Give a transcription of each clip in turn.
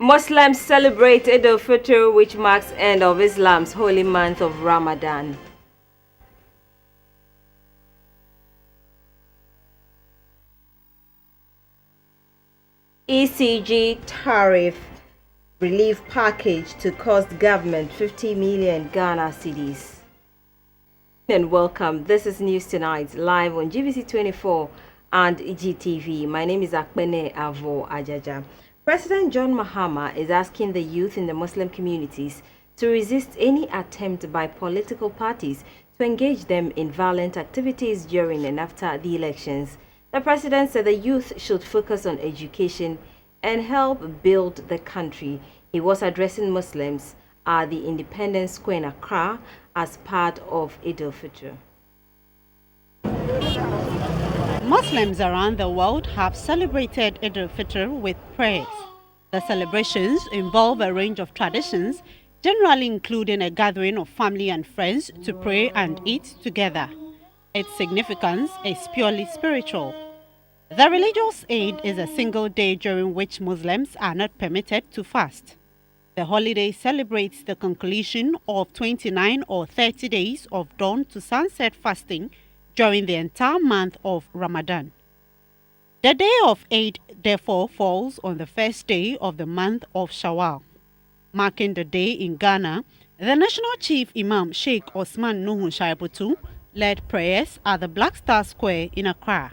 Muslims celebrate Eid al-Fitr, which marks end of Islam's holy month of Ramadan. ECG tariff relief package to cost government 50 million Ghana cedis. And welcome. This is News Tonight, live on GBC24 and GTV. My name is Akpene Avo Ajaja. President John Mahama is asking the youth in the Muslim communities to resist any attempt by political parties to engage them in violent activities during and after the elections. The president said the youth should focus on education and help build the country. He was addressing Muslims at the Independence Square in Accra as part of Eid al-Fitr. Muslims around the world have celebrated Eid al-Fitr with prayers. The celebrations involve a range of traditions, generally including a gathering of family and friends to pray and eat together. Its significance is purely spiritual. The religious Eid is a single day during which Muslims are not permitted to fast. The holiday celebrates the conclusion of 29 or 30 days of dawn to sunset fasting during the entire month of Ramadan. The day of Eid therefore falls on the first day of the month of Shawwal. Marking the day in Ghana, the National Chief Imam Sheikh Osman Nuhu Shaibutu led prayers at the Black Star Square in Accra.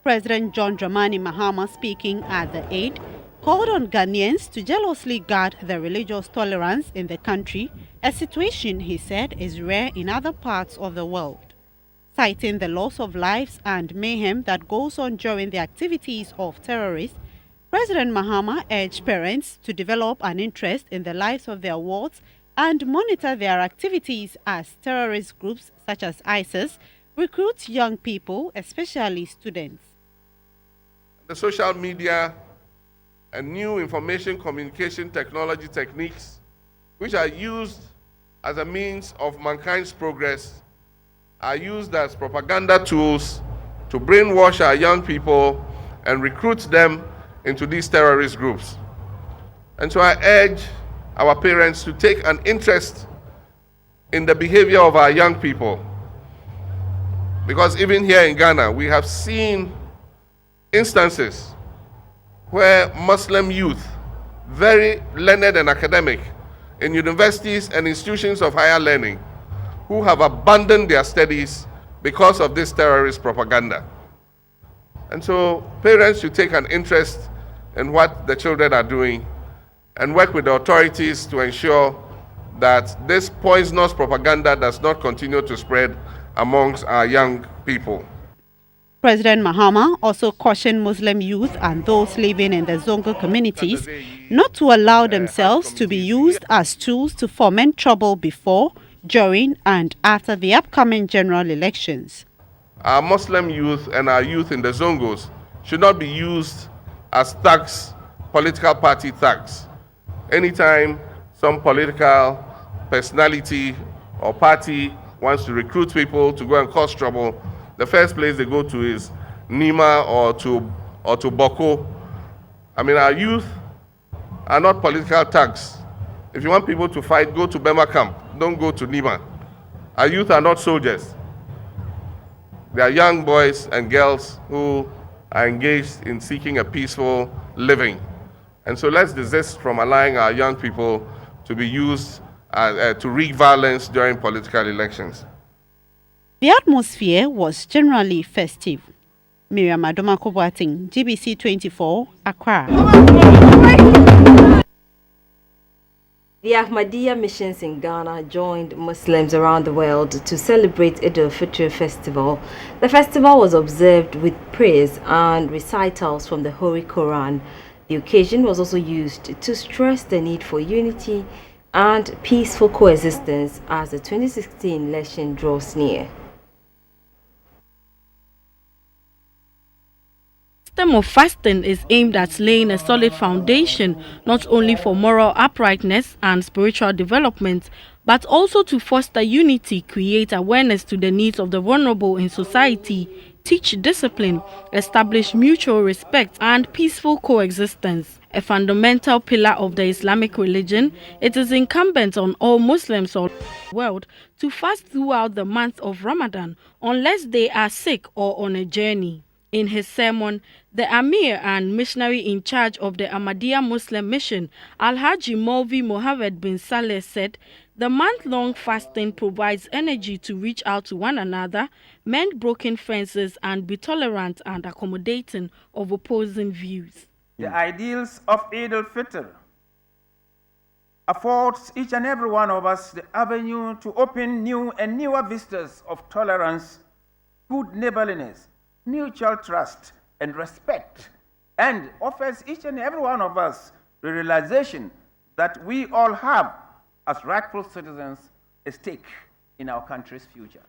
President John Dramani Mahama, speaking at the Eid, called on Ghanaians to jealously guard the religious tolerance in the country, a situation he said is rare in other parts of the world. Citing the loss of lives and mayhem that goes on during the activities of terrorists, President Mahama urged parents to develop an interest in the lives of their wards and monitor their activities as terrorist groups such as ISIS recruit young people, especially students. The social media and new information communication technology techniques, which are used as a means of mankind's progress, are used as propaganda tools to brainwash our young people and recruit them into these terrorist groups. And so I urge our parents to take an interest in the behavior of our young people. Because even here in Ghana, we have seen instances where Muslim youth, very learned and academic, in universities and institutions of higher learning, who have abandoned their studies because of this terrorist propaganda. And so parents should take an interest in what the children are doing and work with the authorities to ensure that this poisonous propaganda does not continue to spread amongst our young people. President Mahama also cautioned Muslim youth and those living in the Zongo communities not to allow themselves to be used as tools to foment trouble before, during, and after the upcoming general elections. Our Muslim youth and our youth in the Zongos should not be used as thugs, political party thugs. Anytime some political personality or party wants to recruit people to go and cause trouble, the first place they go to is Nima or to Boko. I mean, our youth are not political thugs. If you want people to fight, go to Bema camp. Don't go to Nima. Our youth are not soldiers. They are young boys and girls who are engaged in seeking a peaceful living. And so let's desist from allowing our young people to be used to wreak violence during political elections. The atmosphere was generally festive. Miriam Adoma Kobuating, GBC24, Accra. The Ahmadiyya missions in Ghana joined Muslims around the world to celebrate Eid al-Fitr festival. The festival was observed with prayers and recitals from the Holy Quran. The occasion was also used to stress the need for unity and peaceful coexistence as the 2016 election draws near. The system of fasting is aimed at laying a solid foundation not only for moral uprightness and spiritual development, but also to foster unity, create awareness to the needs of the vulnerable in society, teach discipline, establish mutual respect and peaceful coexistence. A fundamental pillar of the Islamic religion, it is incumbent on all Muslims all over the world to fast throughout the month of Ramadan unless they are sick or on a journey. In his sermon, the Amir and missionary in charge of the Ahmadiyya Muslim mission, Al-Haji Maulvi Mohammed bin Saleh, said, "The month-long fasting provides energy to reach out to one another, mend broken fences, and be tolerant and accommodating of opposing views." The ideals of Eid al-Fitr affords each and every one of us the avenue to open new and newer vistas of tolerance, good neighborliness, mutual trust and respect, and offers each and every one of us the realization that we all have, as rightful citizens, a stake in our country's future.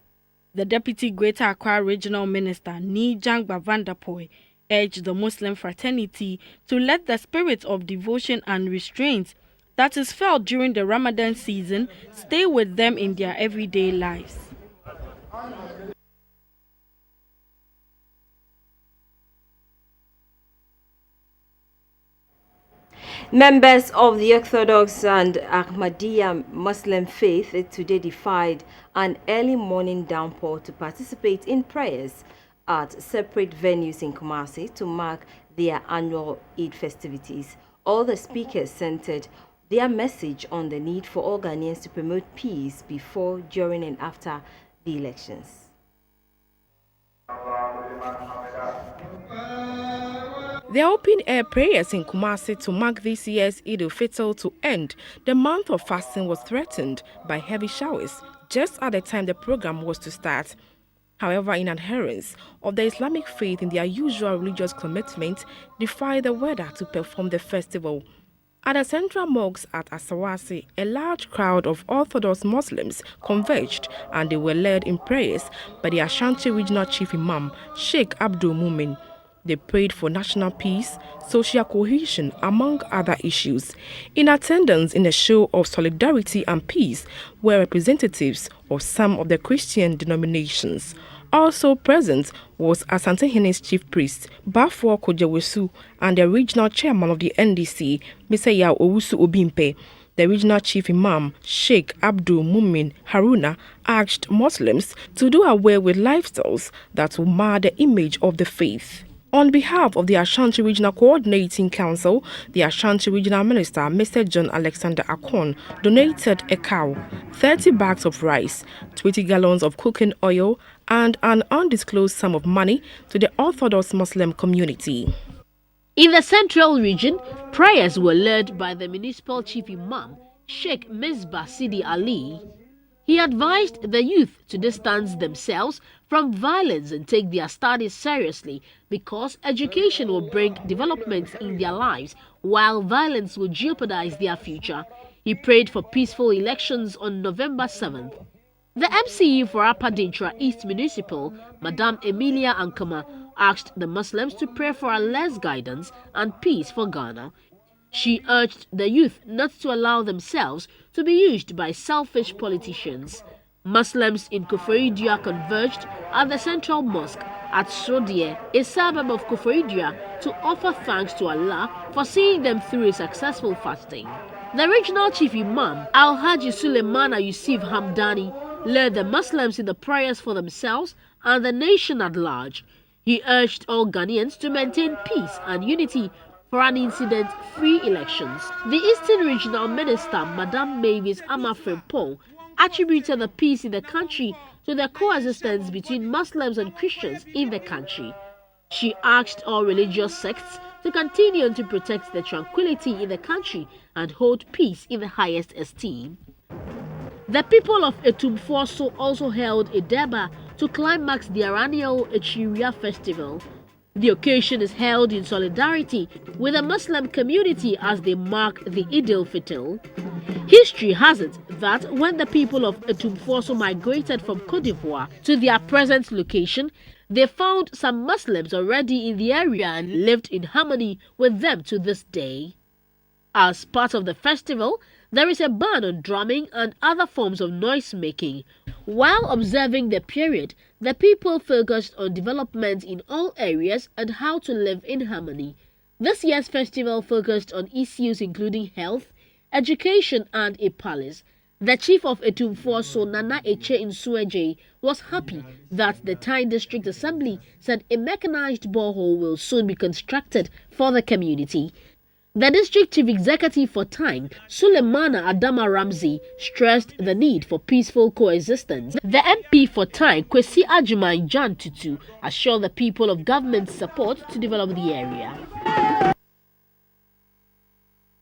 The Deputy Greater Accra Regional Minister, Nijangba Vanderpoy, urged the Muslim fraternity to let the spirit of devotion and restraint that is felt during the Ramadan season stay with them in their everyday lives. Members of the Orthodox and Ahmadiyya Muslim faith today defied an early morning downpour to participate in prayers at separate venues in Kumasi to mark their annual Eid festivities. All the speakers centered their message on the need for all Ghanaians to promote peace before, during and after the elections. The open-air prayers in Kumasi to mark this year's Eid al-Fitr to end the month of fasting was threatened by heavy showers just at the time the program was to start. However, in adherence of the Islamic faith in their usual religious commitment, defied the weather to perform the festival. At the central mosque at Asawasi, a large crowd of Orthodox Muslims converged and they were led in prayers by the Ashanti Regional Chief Imam, Sheikh Abdul Mumin. They prayed for national peace, social cohesion, among other issues. In attendance in a show of solidarity and peace were representatives of some of the Christian denominations. Also present was Asantehene's chief priest, Bafo Kojewesu, and the regional chairman of the NDC, Mr. Yao Owusu Obimpe. The regional chief imam, Sheikh Abdul Mumin Haruna, urged Muslims to do away with lifestyles that will mar the image of the faith. On behalf of the Ashanti Regional Coordinating Council, the Ashanti Regional Minister, Mr. John Alexander Akon, donated a cow, 30 bags of rice, 20 gallons of cooking oil, and an undisclosed sum of money to the Orthodox Muslim community. In the Central Region, prayers were led by the Municipal Chief Imam, Sheikh Misbah Sidi Ali. He advised the youth to distance themselves from violence and take their studies seriously because education will bring developments in their lives while violence will jeopardize their future. He prayed for peaceful elections on November 7th. The MCE for Upper Dintra East Municipal, Madame Emilia Ankama, asked the Muslims to pray for Allah's guidance and peace for Ghana. She urged the youth not to allow themselves to be used by selfish politicians. Muslims in Koforidua converged at the Central Mosque at Srodie, a suburb of Koforidua, to offer thanks to Allah for seeing them through a successful fasting. The regional chief imam, Al-Haji Suleimana Yusuf Hamdani, led the Muslims in the prayers for themselves and the nation at large. He urged all Ghanaians to maintain peace and unity for an incident-free elections. The Eastern Regional Minister, Madame Mavis Amafrempong, attributed the peace in the country to the coexistence between Muslims and Christians in the country. She asked all religious sects to continue to protect the tranquility in the country and hold peace in the highest esteem. The people of Etumfoso also held a Deba to climax their annual Echiria festival. The occasion is held in solidarity with the Muslim community as they mark the Eid al-Fitr. History has it that when the people of Etumfoso migrated from Côte d'Ivoire to their present location, they found some Muslims already in the area and lived in harmony with them to this day. As part of the festival, there is a ban on drumming and other forms of noise making. While observing the period, the people focused on development in all areas and how to live in harmony. This year's festival focused on issues including health, education and a palace. The chief of Etumfoso, Nana Eche Nsueje, was happy that the Thai District Assembly said a mechanized borehole will soon be constructed for the community. The district chief executive for Thai, Sulemana Adama Ramsey, stressed the need for peaceful coexistence. The MP for Thai, Kwesi Ajuman Jan Tutu, assured the people of government's support to develop the area.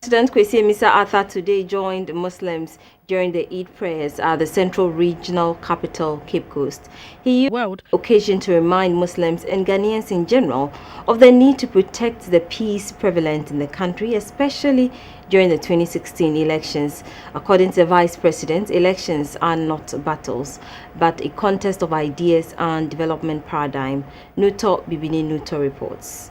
President Kwesi Mr. Arthur today joined Muslims during the Eid prayers at the Central Regional Capital, Cape Coast. He used the occasion to remind Muslims and Ghanaians in general of the need to protect the peace prevalent in the country, especially during the 2016 elections. According to the Vice President, elections are not battles, but a contest of ideas and development paradigm. Nuto Bibini Nuto reports.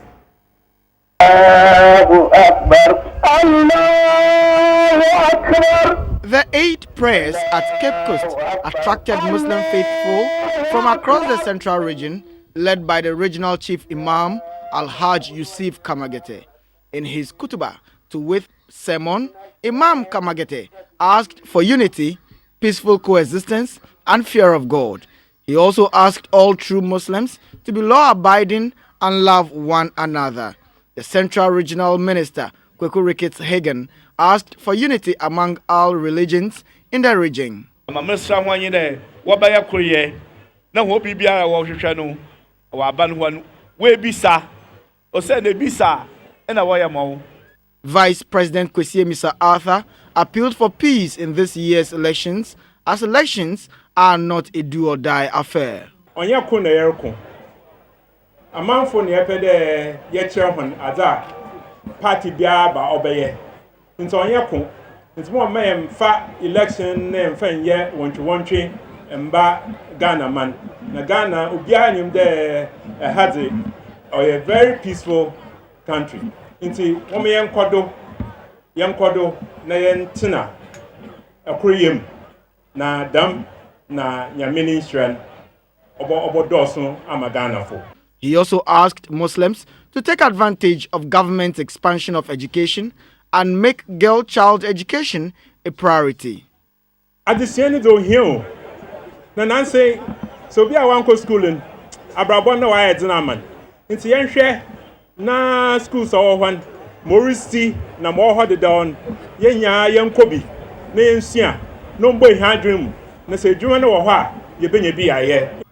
The Eid prayers at Cape Coast attracted Muslim faithful from across the central region, led by the regional chief imam Al-Hajj Yusuf Kamagete. In his kutubah to with sermon, Imam Kamagete asked for unity, peaceful coexistence, and fear of God. He also asked all true Muslims to be law-abiding and love one another. The Central Regional Minister, Kweku Ricketts Hagen, asked for unity among all religions in the region. Vice President Kwesi Mr. Arthur appealed for peace in this year's elections, as elections are not a do-or-die affair. Amanfo ne epede ye kire hon aza party bia ba obeye nti onye ko nti mo ma mfa election ne mfa nye wontwe mba Ghana man na Ghana obia nim de hadze a very peaceful country nti wo me yenkodo na yentina akoyem na dam na nyameni Israel obo doso ama Ghana fo. He also asked Muslims to take advantage of government's expansion of education and make girl-child education a priority. At the same time, here, Nancy, so be a one schooling. Abrabon no why man. Into yenhwe na schools or one Morisi na more hard down. Yenya yenkobi na yensia no boy dream. Na say dream no wa ye benye bi aye.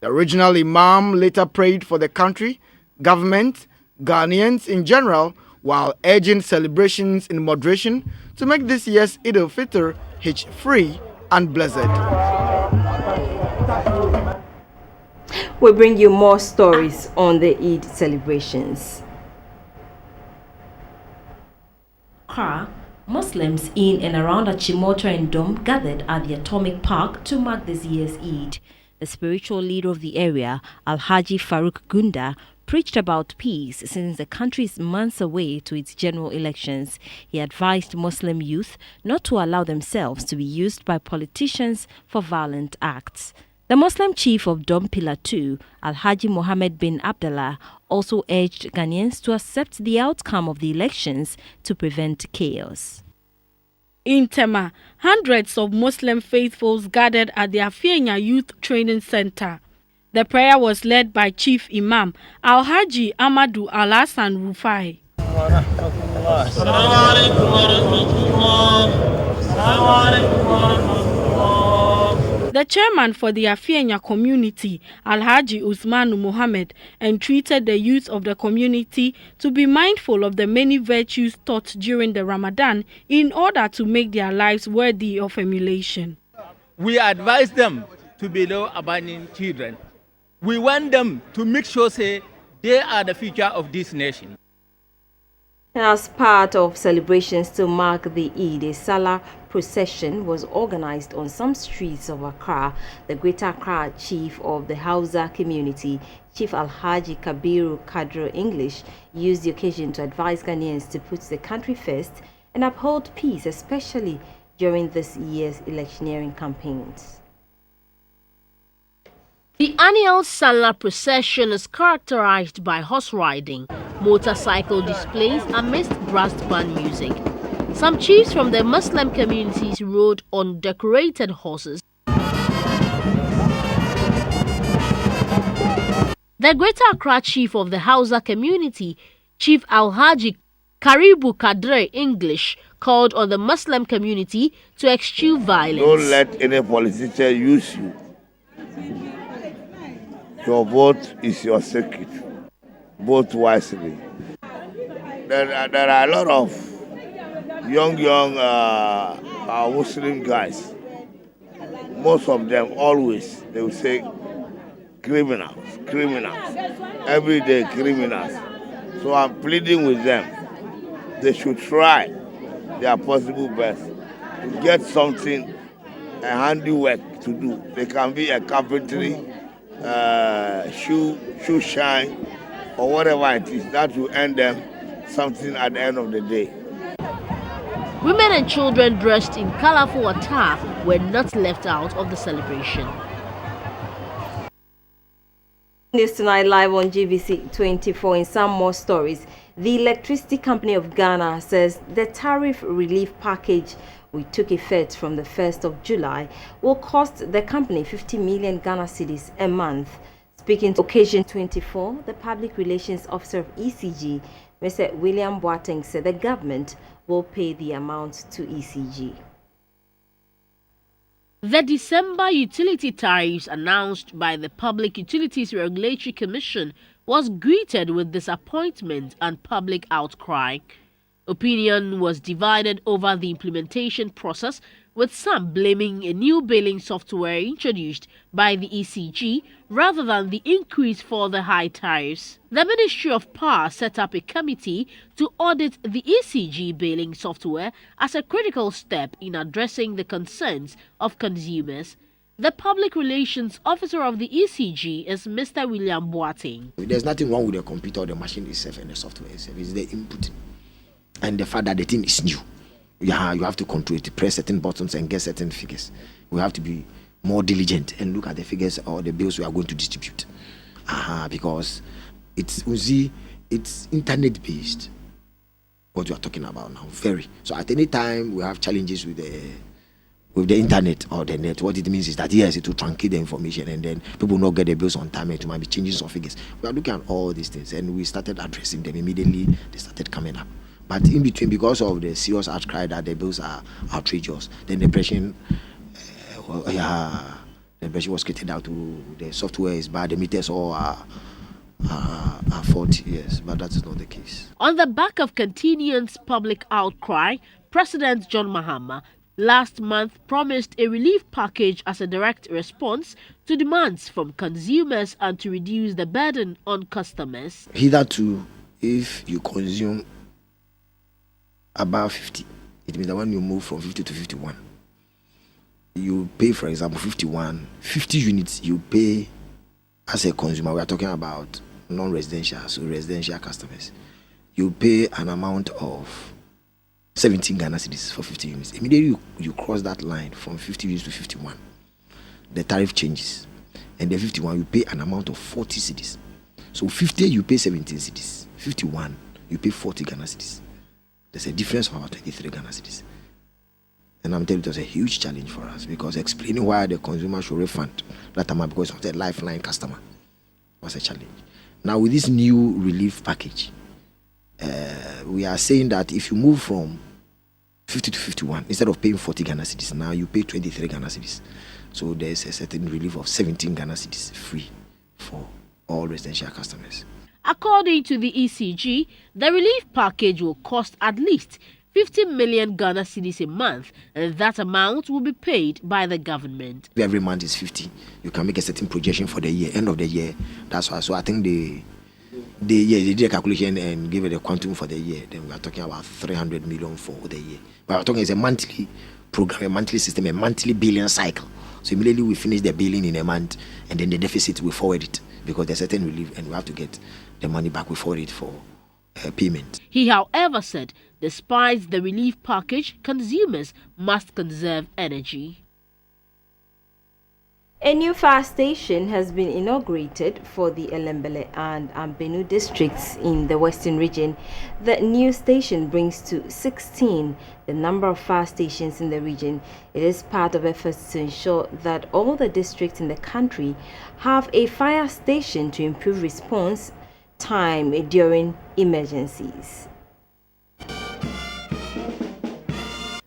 The regional imam later prayed for the country, government, Ghanaians in general, while urging celebrations in moderation to make this year's Eid al-Fitr hitch-free and blessed. We bring you more stories on the Eid celebrations. Accra, Muslims in and around Achimota and Dome gathered at the Atomic Park to mark this year's Eid. The spiritual leader of the area, Al-Haji Farouk Gunda, preached about peace since the country is months away to its general elections. He advised Muslim youth not to allow themselves to be used by politicians for violent acts. The Muslim chief of Dom Pillar 2, Al-Haji Mohammed bin Abdullah, also urged Ghanaians to accept the outcome of the elections to prevent chaos. In Tema, hundreds of Muslim faithfuls gathered at the Afienya Youth Training Center. The prayer was led by Chief Imam Al-Haji Amadou Al-Hassan Rufai. The chairman for the Afienya community, Al-Haji Usmanu Mohammed, entreated the youth of the community to be mindful of the many virtues taught during the Ramadan in order to make their lives worthy of emulation. We advise them to be law-abiding children. We want them to make sure say they are the future of this nation. As part of celebrations to mark the Eid, a Salah procession was organized on some streets of Accra. The Greater Accra chief of the Hausa community, Chief Al-Haji Kabiru Kadro English, used the occasion to advise Ghanaians to put the country first and uphold peace, especially during this year's electioneering campaigns. The annual Salah procession is characterized by horse riding, motorcycle displays amidst brass band music. Some chiefs from the Muslim communities rode on decorated horses. The Greater Accra chief of the Hausa community, Chief Alhaji Karibu Kadre English, called on the Muslim community to eschew violence. Don't let any politician use you. Your vote is your secret. Vote wisely. There are a lot of young Muslim guys. Most of them always, they will say, criminals. Every day criminals. So I'm pleading with them. They should try their possible best to get something, a handiwork to do. They can be a carpentry, shoe shine, or whatever it is. That will earn them something at the end of the day. Women and children dressed in colorful attire were not left out of the celebration. News Tonight live on GBC24. In some more stories, the Electricity Company of Ghana says the tariff relief package which took effect from the 1st of July will cost the company 50 million Ghana cedis a month. Speaking to Occasion 24, the Public Relations Officer of ECG, Mr. William Boateng, said the government will pay the amount to ECG. The December utility tariffs announced by the Public Utilities Regulatory Commission was greeted with disappointment and public outcry. Opinion was divided over the implementation process, with some blaming a new billing software introduced by the ECG rather than the increase for the high tariffs. The Ministry of Power set up a committee to audit the ECG billing software as a critical step in addressing the concerns of consumers. The Public Relations Officer of the ECG is Mr. William Boateng. There's nothing wrong with the computer or the machine itself and the software itself. It's the input and the fact that the thing is new. You have to control it, press certain buttons and get certain figures. We have to be more diligent and look at the figures or the bills we are going to distribute. Because it's internet based. What you are talking about now, very. So at any time we have challenges with the internet or the net, what it means is that yes, it will truncate the information and then people will not get the bills on time and it might be changes of figures. We are looking at all these things and we started addressing them immediately. They started coming up. But in between, because of the serious outcry that the bills are outrageous, then the pressure was created out to the software is bad, the meters all are faulty, yes, but that is not the case. On the back of continuous public outcry, President John Mahama last month promised a relief package as a direct response to demands from consumers and to reduce the burden on customers. Hitherto, if you consume above 50, it means that when you move from 50 to 51, you pay, for example, 50 units you pay as a consumer. We are talking about non-residential, so residential customers. You pay an amount of 17 Ghana cedis for 50 units. Immediately you cross that line from 50 units to 51, the tariff changes. And the 51, you pay an amount of 40 cedis. So 50, you pay 17 cedis. 51, you pay 40 Ghana cedis. There's a difference of about 23 Ghana cedis. And I'm telling you, it was a huge challenge for us because explaining why the consumer should refund that amount because of the lifeline customer was a challenge. Now, with this new relief package, we are saying that if you move from 50 to 51, instead of paying 40 Ghana cedis, now you pay 23 Ghana cedis. So there's a certain relief of 17 Ghana cedis free for all residential customers. According to the ECG, the relief package will cost at least 50 million Ghana cedis a month, and that amount will be paid by the government. Every month is 50. You can make a certain projection for the year, end of the year. That's why. So I think they did a calculation and gave it a quantum for the year. Then we are talking about 300 million for the year. But we're talking it's a monthly program, a monthly system, a monthly billing cycle. So immediately we finish the billing in a month, and then the deficit we forward it because there's certain relief, and we have to get the money back. We forward it for payment. He, however, said Despite the relief package, consumers must conserve energy. A new fire station has been inaugurated for the Elembele and Ambenu districts in the Western region. The new station brings to 16 the number of fire stations in the region. It is part of efforts to ensure that all the districts in the country have a fire station to improve response time during emergencies.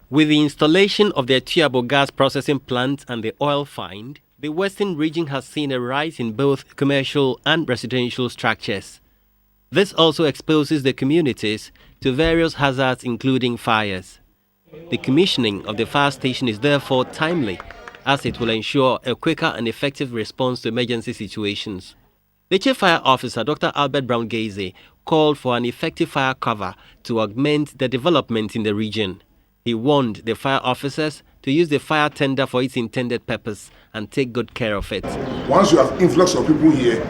With the installation of the Etiabo gas processing plant and the oil find, the Western region has seen a rise in both commercial and residential structures. This also exposes the communities to various hazards including fires. The commissioning of the fire station is therefore timely, as it will ensure a quicker and effective response to emergency situations. The Chief Fire Officer, Dr. Albert Brown Gaze, called for an effective fire cover to augment the development in the region. He warned the fire officers to use the fire tender for its intended purpose and take good care of it. Once you have influx of people here,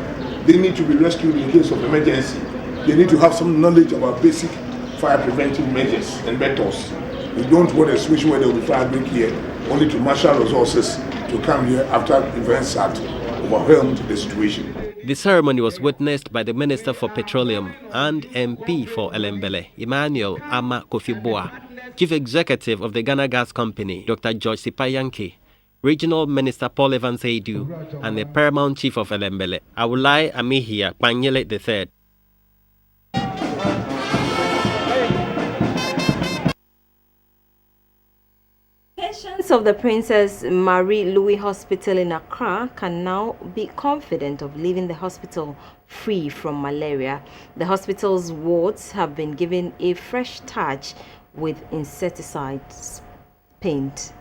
they need to be rescued in case of emergency. They need to have some knowledge about basic fire preventive measures and methods. You don't want a switch where there will be fire break here, only to marshal resources to come here after events had overwhelmed the situation. The ceremony was witnessed by the Minister for Petroleum and MP for Elembele, Emmanuel Ama Kofi-Boa, Chief Executive of the Ghana Gas Company, Dr. George Sipayanke, Regional Minister Paul Evans Aidu, and the Paramount Chief of Elembele, Awulai Amihia Panyele III. Patients of the Princess Marie Louis Hospital in Accra can now be confident of leaving the hospital free from malaria. The hospital's wards have been given a fresh touch with insecticide paint.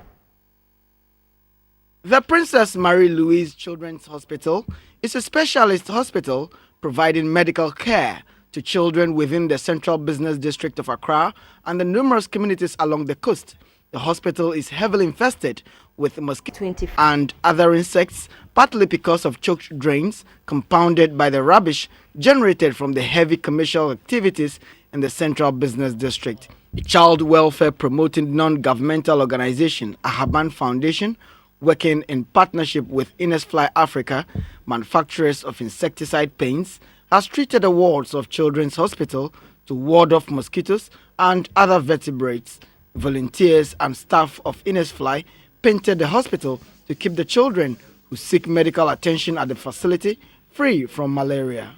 The Princess Marie Louise Children's Hospital is a specialist hospital providing medical care to children within the Central Business District of Accra and the numerous communities along the coast. The hospital is heavily infested with mosquitoes and other insects, partly because of choked drains compounded by the rubbish generated from the heavy commercial activities in the Central Business District. A child welfare promoting non-governmental organization, Ahaban Foundation, working in partnership with Innesfly Africa, manufacturers of insecticide paints, has treated the wards of Children's Hospital to ward off mosquitoes and other vertebrates. Volunteers and staff of Innesfly painted the hospital to keep the children who seek medical attention at the facility free from malaria.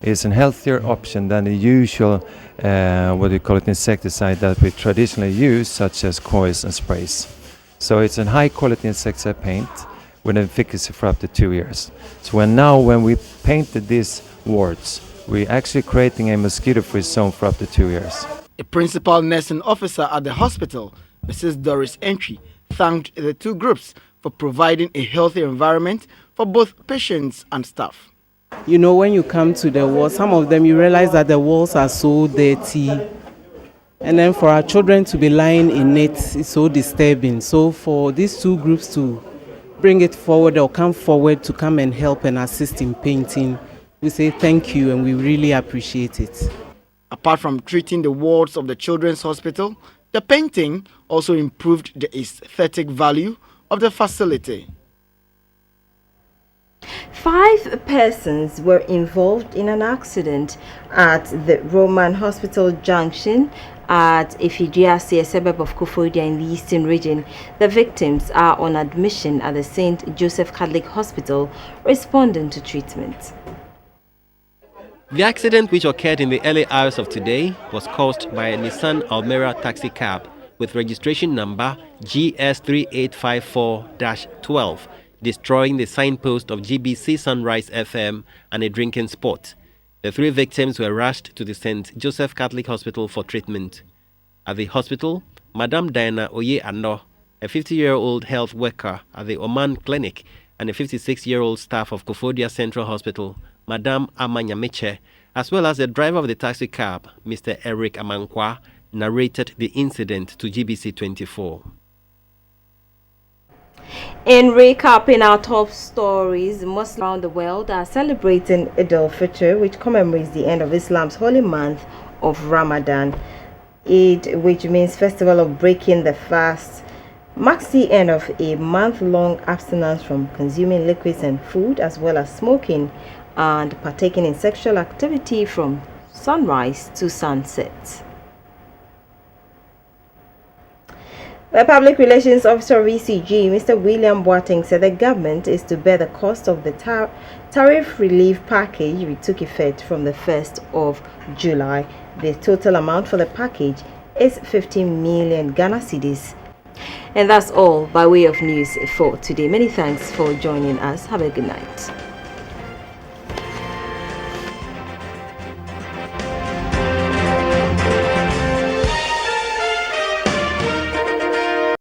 It's a healthier option than the usual, insecticide that we traditionally use, such as coils and sprays. So it's a high quality insecticide paint with an efficacy for up to 2 years. So when we painted these wards, we're actually creating a mosquito-free zone for up to 2 years. A principal nursing officer at the hospital, Mrs. Doris Entry, thanked the two groups for providing a healthy environment for both patients and staff. You know, when you come to the walls, some of them you realize that the walls are so dirty. And then for our children to be lying in it is so disturbing. So for these two groups to bring it forward or come forward to come and help and assist in painting, we say thank you and we really appreciate it. Apart from treating the wards of the Children's Hospital, the painting also improved the aesthetic value of the facility. 5 persons were involved in an accident at the Roman Hospital Junction at Ifidiasi, a suburb of Koforidua in the Eastern region. The victims are on admission at the St. Joseph Catholic Hospital, responding to treatment. The accident, which occurred in the early hours of today, was caused by a Nissan Almera taxi cab with registration number GS3854-12, destroying the signpost of GBC Sunrise FM and a drinking spot. The 3 victims were rushed to the St. Joseph Catholic Hospital for treatment. At the hospital, Madame Diana Oye Ano, a 50-year-old health worker at the Oman Clinic, and a 56-year-old staff of Koforidua Central Hospital, Madame Amanyamiche, as well as the driver of the taxi cab, Mr. Eric Amankwa, narrated the incident to GBC24. In recapping our top stories, Muslims around the world are celebrating Eid al-Fitr, which commemorates the end of Islam's holy month of Ramadan. Eid, which means Festival of Breaking the Fast, marks the end of a month-long abstinence from consuming liquids and food, as well as smoking and partaking in sexual activity from sunrise to sunset. The Public Relations Officer of ECG, Mr. William Boateng, said the government is to bear the cost of the tariff relief package which took effect from the 1st of July. The total amount for the package is 15 million Ghana cedis. And that's all by way of news for today. Many thanks for joining us. Have a good night.